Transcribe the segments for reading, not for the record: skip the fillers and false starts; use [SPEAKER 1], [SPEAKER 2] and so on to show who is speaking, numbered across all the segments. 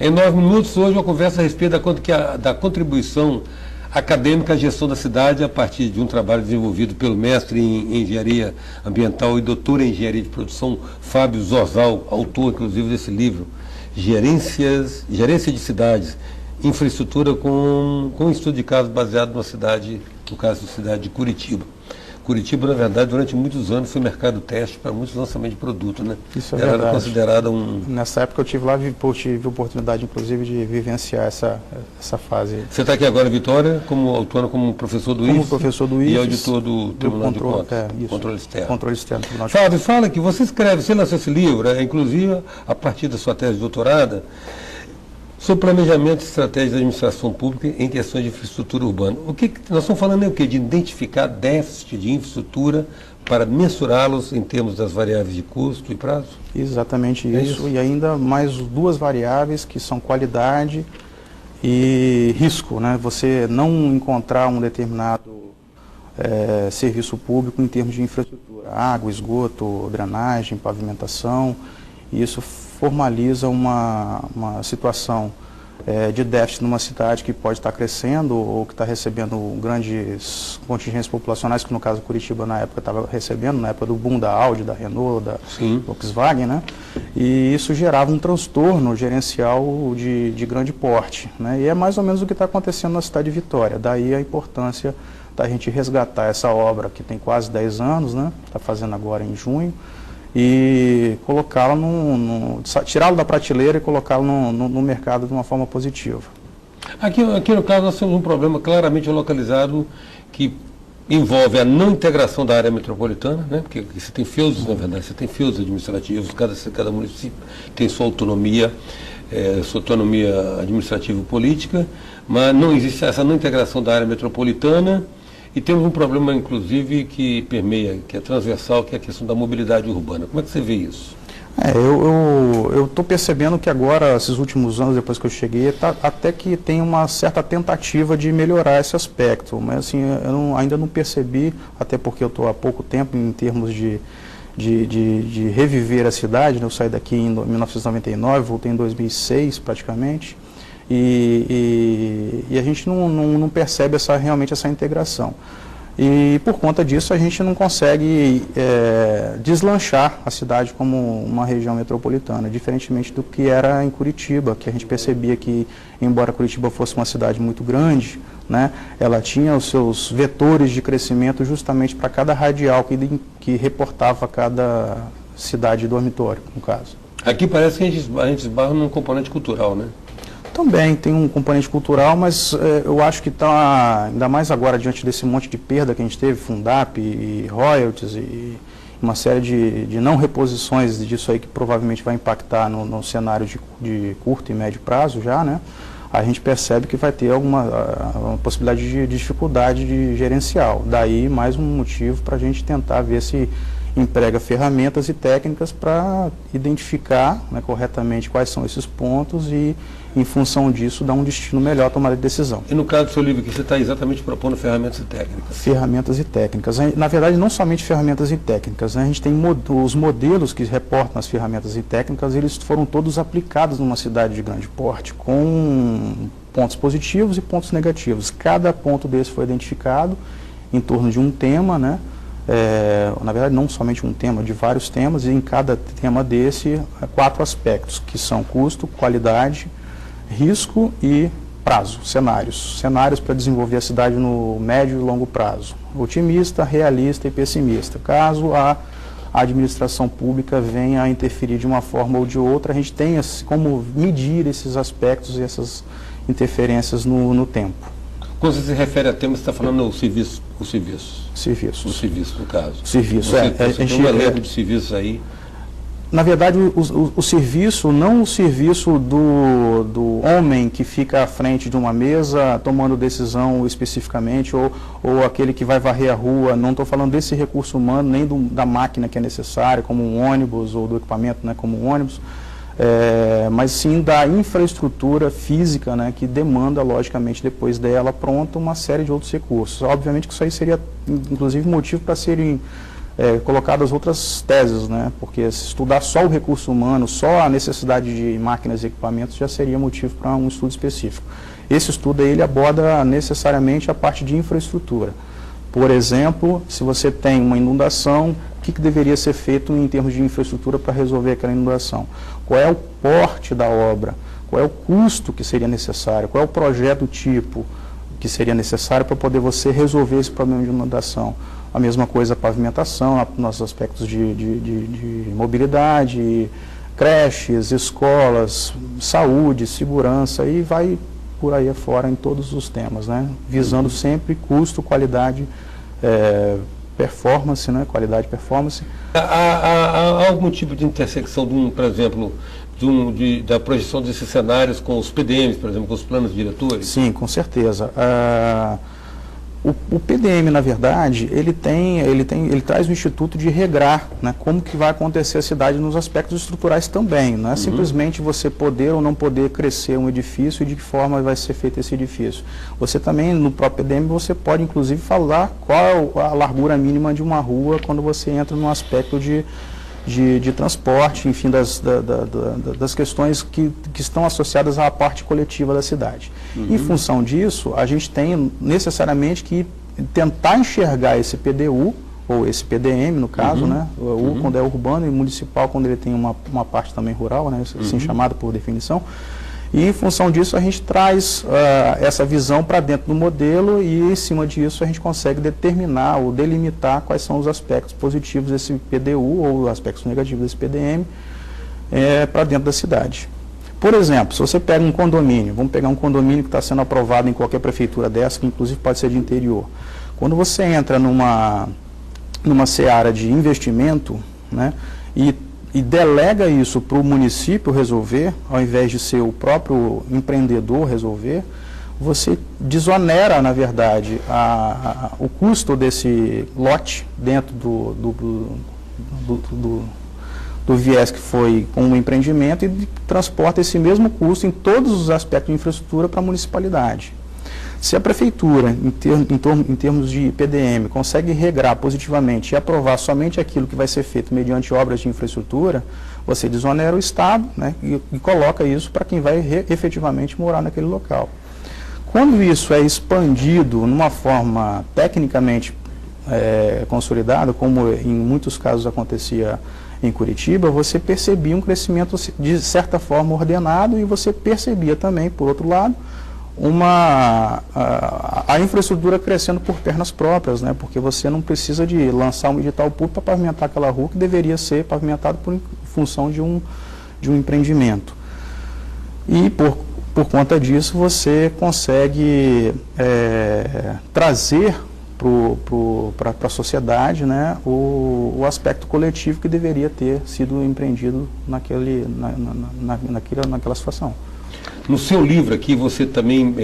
[SPEAKER 1] Em 9 minutos, hoje uma conversa a respeito da contribuição acadêmica à gestão da cidade a partir de um trabalho desenvolvido pelo mestre em Engenharia Ambiental e doutor em Engenharia de Produção, Fábio Zorzal, autor, inclusive, desse livro, Gerência de Cidades, Infraestrutura com um estudo de caso baseado numa cidade, no caso da cidade de Curitiba. Curitiba, na verdade, durante muitos anos foi mercado teste para muitos lançamentos de produto, né?
[SPEAKER 2] Isso é verdade.
[SPEAKER 1] Era considerada
[SPEAKER 2] Nessa época eu tive lá, tive oportunidade, inclusive, de vivenciar essa fase.
[SPEAKER 1] Você está aqui agora, Vitória, como autônomo, como professor do IFES?
[SPEAKER 2] Como professor do IFES.
[SPEAKER 1] E auditor do Tribunal de Contas.
[SPEAKER 2] Controle externo. Controle externo do Tribunal de
[SPEAKER 1] Fábio,
[SPEAKER 2] Contas.
[SPEAKER 1] fala que você escreve, você lançou esse livro, inclusive a partir da sua tese de doutorado, sobre planejamento e estratégia da administração pública em questões de infraestrutura urbana. Nós estamos falando o quê? De identificar déficit de infraestrutura para mensurá-los em termos das variáveis de custo e prazo?
[SPEAKER 2] Exatamente isso. E ainda mais duas variáveis que são qualidade e risco, né? Você não encontrar um determinado serviço público em termos de infraestrutura, água, esgoto, drenagem, pavimentação, e isso formaliza uma situação de déficit numa cidade que pode estar crescendo ou que está recebendo grandes contingências populacionais, que no caso Curitiba na época estava recebendo, na época do boom da Audi, da Renault, da Volkswagen, né? E isso gerava um transtorno gerencial de grande porte, né? E é mais ou menos o que está acontecendo na cidade de Vitória, daí a importância da gente resgatar essa obra que tem quase 10 anos, né? Está fazendo agora em junho, e colocá-la tirá-lo da prateleira e colocá-lo no mercado de uma forma positiva.
[SPEAKER 1] Aqui no caso nós temos um problema claramente localizado que envolve a não integração da área metropolitana, né? Porque você tem feudos, na verdade, você tem feudos administrativos, cada município tem sua autonomia administrativa e política, mas não existe essa não integração da área metropolitana. E temos um problema, inclusive, que permeia, que é transversal, que é a questão da mobilidade urbana. Como é que você vê isso?
[SPEAKER 2] Eu estou percebendo que agora, esses últimos anos, depois que eu cheguei, até que tem uma certa tentativa de melhorar esse aspecto. Mas assim, ainda não percebi, até porque eu estou há pouco tempo em termos de reviver a cidade, né? Eu saí daqui em 1999, voltei em 2006 praticamente. E a gente não percebe realmente essa integração. E por conta disso a gente não consegue deslanchar a cidade como uma região metropolitana, diferentemente do que era em Curitiba, que a gente percebia que, embora Curitiba fosse uma cidade muito grande, né, ela tinha os seus vetores de crescimento justamente para cada radial que reportava cada cidade dormitório, no caso.
[SPEAKER 1] Aqui parece que a gente esbarra num componente cultural, né?
[SPEAKER 2] Também tem um componente cultural, mas eu acho que está, ainda mais agora, diante desse monte de perda que a gente teve, Fundap e royalties e uma série de não reposições disso aí que provavelmente vai impactar no cenário de curto e médio prazo já, né? A gente percebe que vai ter uma possibilidade de dificuldade gerencial. Daí mais um motivo para a gente tentar ver se emprega ferramentas e técnicas para identificar, né, corretamente quais são esses pontos e, em função disso, dar um destino melhor à tomada de decisão.
[SPEAKER 1] E no caso do seu livro, que você está exatamente propondo ferramentas e técnicas? Ferramentas e técnicas.
[SPEAKER 2] Na verdade, não somente ferramentas e técnicas, né? A gente tem os modelos que reportam as ferramentas e técnicas, eles foram todos aplicados numa cidade de grande porte, com pontos positivos e pontos negativos. Cada ponto desse foi identificado em torno de um tema, né? Na verdade, não somente um tema, de vários temas, e em cada tema desse, 4 aspectos, que são custo, qualidade, risco e prazo, cenários. Cenários para desenvolver a cidade no médio e longo prazo. Otimista, realista e pessimista. Caso a administração pública venha a interferir de uma forma ou de outra, a gente tem como medir esses aspectos e essas interferências no tempo.
[SPEAKER 1] Quando você se refere a tema, você está falando o serviço?
[SPEAKER 2] Serviços.
[SPEAKER 1] O serviço, no caso.
[SPEAKER 2] Serviço,
[SPEAKER 1] você tem um elenco de serviços aí.
[SPEAKER 2] Na verdade, o serviço, não o serviço do homem que fica à frente de uma mesa tomando decisão especificamente, ou aquele que vai varrer a rua, não estou falando desse recurso humano, nem da máquina que é necessária, como um ônibus, ou do equipamento, né, como um ônibus, mas sim da infraestrutura física, né, que demanda, logicamente, depois dela pronta, uma série de outros recursos. Obviamente que isso aí seria, inclusive, motivo para serem colocadas outras teses, né? Porque se estudar só o recurso humano, só a necessidade de máquinas e equipamentos já seria motivo para um estudo específico. Esse estudo aí, ele aborda necessariamente a parte de infraestrutura. Por exemplo, se você tem uma inundação, o que deveria ser feito em termos de infraestrutura para resolver aquela inundação? Qual é o porte da obra? Qual é o custo que seria necessário? Qual é o projeto tipo que seria necessário para poder você resolver esse problema de inundação? A mesma coisa a pavimentação, nos aspectos de mobilidade, creches, escolas, saúde, segurança, e vai por aí afora em todos os temas, né? Visando sempre custo, qualidade, performance, né? Qualidade e performance.
[SPEAKER 1] Há algum tipo de intersecção, por exemplo, da projeção desses cenários com os PDMs, por exemplo, com os planos diretores?
[SPEAKER 2] Sim, com certeza. O PDM, na verdade, ele traz o instituto de regrar, né, como que vai acontecer a cidade nos aspectos estruturais também. Não é simplesmente você poder ou não poder crescer um edifício e de que forma vai ser feito esse edifício. Você também, no próprio PDM, você pode inclusive falar qual a largura mínima de uma rua quando você entra num aspecto de transporte, enfim, das questões que estão associadas à parte coletiva da cidade. Em função disso, a gente tem necessariamente que tentar enxergar esse PDU, ou esse PDM no caso, né? O quando é urbano e municipal quando ele tem uma parte também rural, né? Assim chamada por definição. E em função disso a gente traz essa visão para dentro do modelo e em cima disso a gente consegue determinar ou delimitar quais são os aspectos positivos desse PDU ou os aspectos negativos desse PDM para dentro da cidade. Por exemplo, se você pega um condomínio, vamos pegar um condomínio que está sendo aprovado em qualquer prefeitura dessa, que inclusive pode ser de interior. Quando você entra numa seara de investimento, né, e delega isso para o município resolver, ao invés de ser o próprio empreendedor resolver, você desonera, na verdade, o custo desse lote dentro do viés que foi um empreendimento e transporta esse mesmo custo em todos os aspectos de infraestrutura para a municipalidade. Se a prefeitura, em termos de PDM, consegue regrar positivamente e aprovar somente aquilo que vai ser feito mediante obras de infraestrutura, você desonera o Estado, né, e coloca isso para quem vai efetivamente morar naquele local. Quando isso é expandido numa forma tecnicamente consolidada, como em muitos casos acontecia em Curitiba, você percebia um crescimento de certa forma ordenado e você percebia também, por outro lado, a infraestrutura crescendo por pernas próprias, né? Porque você não precisa de lançar um edital público para pavimentar aquela rua que deveria ser pavimentada por função de um empreendimento. E por conta disso você consegue trazer para a sociedade, né, o aspecto coletivo que deveria ter sido empreendido naquela situação.
[SPEAKER 1] No seu livro aqui você também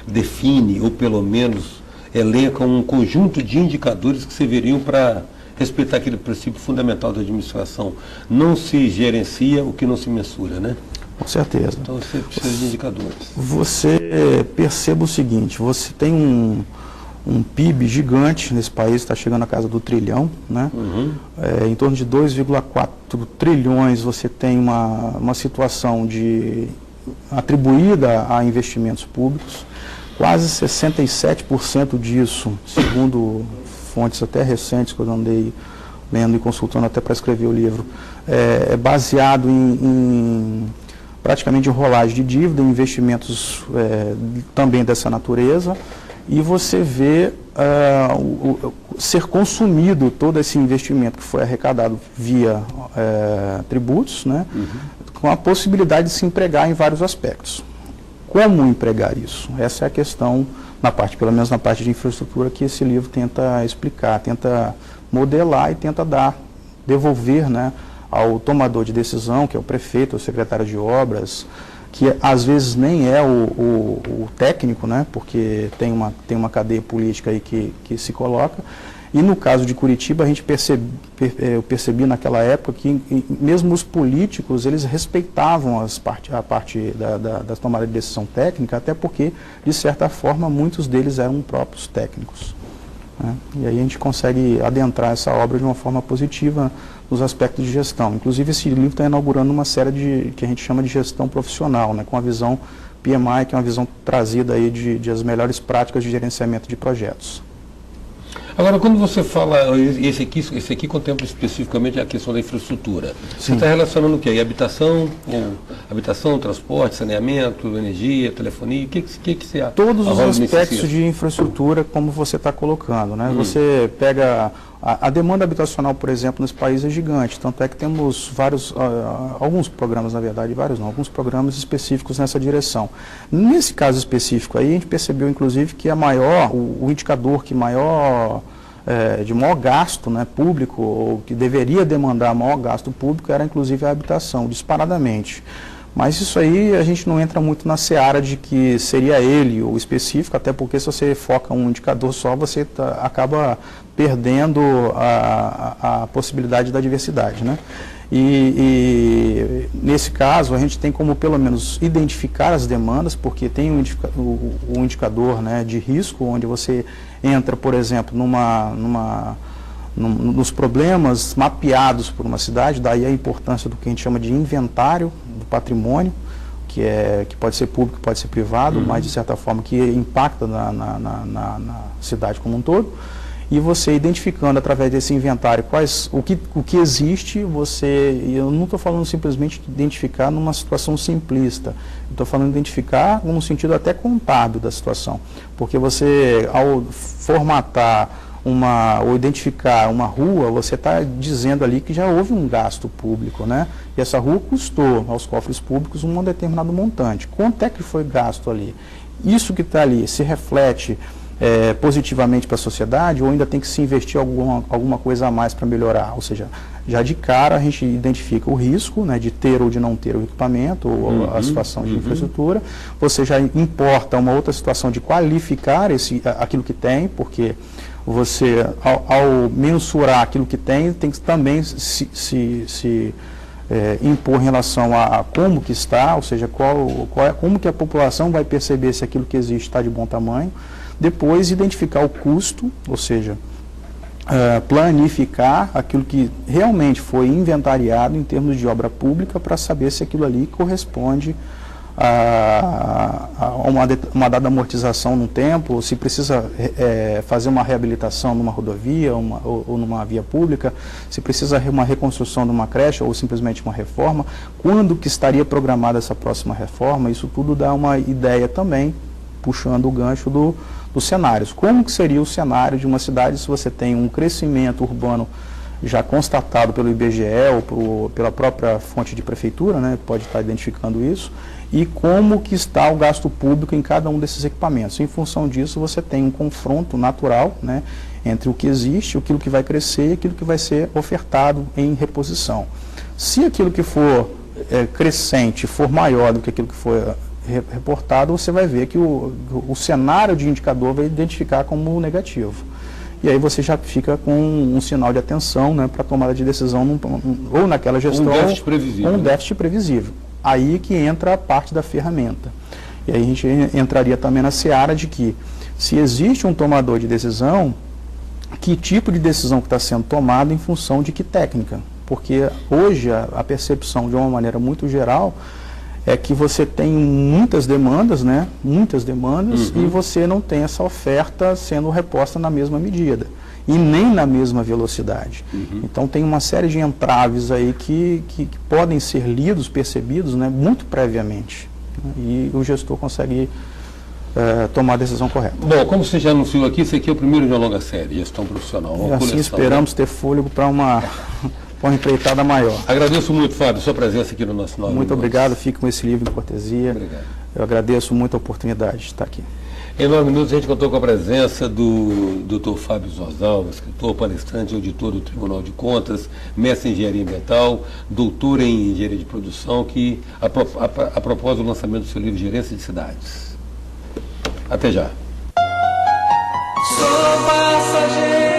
[SPEAKER 1] define, ou pelo menos elenca um conjunto de indicadores que serviriam para respeitar aquele princípio fundamental da administração. Não se gerencia o que não se mensura, né?
[SPEAKER 2] Com certeza.
[SPEAKER 1] Então você precisa de indicadores.
[SPEAKER 2] Você perceba o seguinte, você tem um PIB gigante nesse país, está chegando à casa do trilhão, né? Em torno de 2,4 trilhões você tem uma situação atribuída a investimentos públicos, quase 67% disso, segundo fontes até recentes que eu andei lendo e consultando até para escrever o livro, é baseado em praticamente rolagem de dívida, investimentos também dessa natureza, e você vê ser consumido todo esse investimento que foi arrecadado via tributos, né, com a possibilidade de se empregar em vários aspectos. Como empregar isso? Essa é a questão, pelo menos na parte de infraestrutura, que esse livro tenta explicar, tenta modelar e tenta devolver, né, ao tomador de decisão, que é o prefeito, o secretário de obras, que às vezes nem é o técnico, né, porque tem uma cadeia política aí que se coloca. E no caso de Curitiba, eu percebi naquela época que mesmo os políticos, eles respeitavam a parte da tomada de decisão técnica, até porque, de certa forma, muitos deles eram próprios técnicos. né? E aí a gente consegue adentrar essa obra de uma forma positiva nos aspectos de gestão. Inclusive, esse livro está inaugurando uma série que a gente chama de gestão profissional, né, com a visão PMI, que é uma visão trazida aí de as melhores práticas de gerenciamento de projetos.
[SPEAKER 1] Agora, quando você fala, esse aqui contempla especificamente a questão da infraestrutura. Você está relacionando o quê? Habitação, transporte, saneamento, energia, telefonia, o que você acha?
[SPEAKER 2] Todos os aspectos de infraestrutura, como você está colocando, né? Você pega a demanda habitacional, por exemplo, nesse país é gigante, tanto é que temos alguns programas, na verdade, alguns programas específicos nessa direção. Nesse caso específico aí, a gente percebeu, inclusive, que o indicador de maior gasto, né, público, ou que deveria demandar maior gasto público, era inclusive a habitação, disparadamente. Mas isso aí a gente não entra muito na seara de que seria ele o específico, até porque se você foca um indicador só, você acaba perdendo a possibilidade da diversidade, né? E nesse caso a gente tem como pelo menos identificar as demandas, porque tem um indicador, né, de risco, onde você entra, por exemplo, nos problemas mapeados por uma cidade, daí a importância do que a gente chama de inventário do patrimônio, que pode ser público, pode ser privado, mas de certa forma que impacta na cidade como um todo. E você identificando através desse inventário o que existe, eu não estou falando simplesmente de identificar numa situação simplista, estou falando de identificar num sentido até contábil da situação, porque você, ao formatar ou identificar uma rua, você está dizendo ali que já houve um gasto público, né? E essa rua custou aos cofres públicos um determinado montante. Quanto é que foi gasto ali? Isso que está ali se reflete positivamente para a sociedade, ou ainda tem que se investir alguma coisa a mais para melhorar? Ou seja, já de cara a gente identifica o risco, né, de ter ou de não ter o equipamento, ou a situação de infraestrutura. Você já importa uma outra situação de qualificar aquilo que tem, porque você, ao mensurar aquilo que tem que também se impor em relação a como que está, ou seja, como que a população vai perceber se aquilo que existe está de bom tamanho. Depois, identificar o custo, ou seja, planificar aquilo que realmente foi inventariado em termos de obra pública para saber se aquilo ali corresponde a uma dada amortização no tempo, ou se precisa fazer uma reabilitação numa rodovia ou numa via pública, se precisa uma reconstrução de uma creche ou simplesmente uma reforma, quando que estaria programada essa próxima reforma. Isso tudo dá uma ideia também, puxando o gancho dos cenários. Como que seria o cenário de uma cidade se você tem um crescimento urbano já constatado pelo IBGE ou pela própria fonte de prefeitura, né, pode estar identificando isso, e como que está o gasto público em cada um desses equipamentos. Em função disso, você tem um confronto natural, né, entre o que existe, aquilo que vai crescer e aquilo que vai ser ofertado em reposição. Se aquilo que for crescente for maior do que aquilo que for reportado, você vai ver que o cenário de indicador vai identificar como negativo. E aí você já fica com um sinal de atenção, né, para tomada de decisão ou naquela gestão,
[SPEAKER 1] um déficit previsível,
[SPEAKER 2] ou um déficit previsível. Aí que entra a parte da ferramenta. E aí a gente entraria também na seara de que, se existe um tomador de decisão, que tipo de decisão que está sendo tomada em função de que técnica. Porque hoje a percepção, de uma maneira muito geral, é que você tem muitas demandas, né? Muitas demandas, e você não tem essa oferta sendo reposta na mesma medida e nem na mesma velocidade. Então tem uma série de entraves aí que podem ser lidos, percebidos, né, muito previamente, né? E o gestor consegue tomar a decisão correta.
[SPEAKER 1] Bom, como você já anunciou aqui, esse aqui é o primeiro de uma longa série, gestão profissional.
[SPEAKER 2] E assim esperamos ter fôlego para uma empreitada maior.
[SPEAKER 1] Agradeço muito, Fábio, sua presença aqui no nosso nome.
[SPEAKER 2] Muito obrigado, fique com esse livro em cortesia.
[SPEAKER 1] Obrigado.
[SPEAKER 2] Eu agradeço muito a oportunidade de estar aqui.
[SPEAKER 1] Em 9 minutos a gente contou com a presença do Dr. Fábio Zorzal, escritor, palestrante, auditor do Tribunal de Contas, mestre em Engenharia Ambiental, doutor em Engenharia de Produção, que a propósito do lançamento do seu livro Gerência de Cidades. Até já.
[SPEAKER 3] Sou passageiro.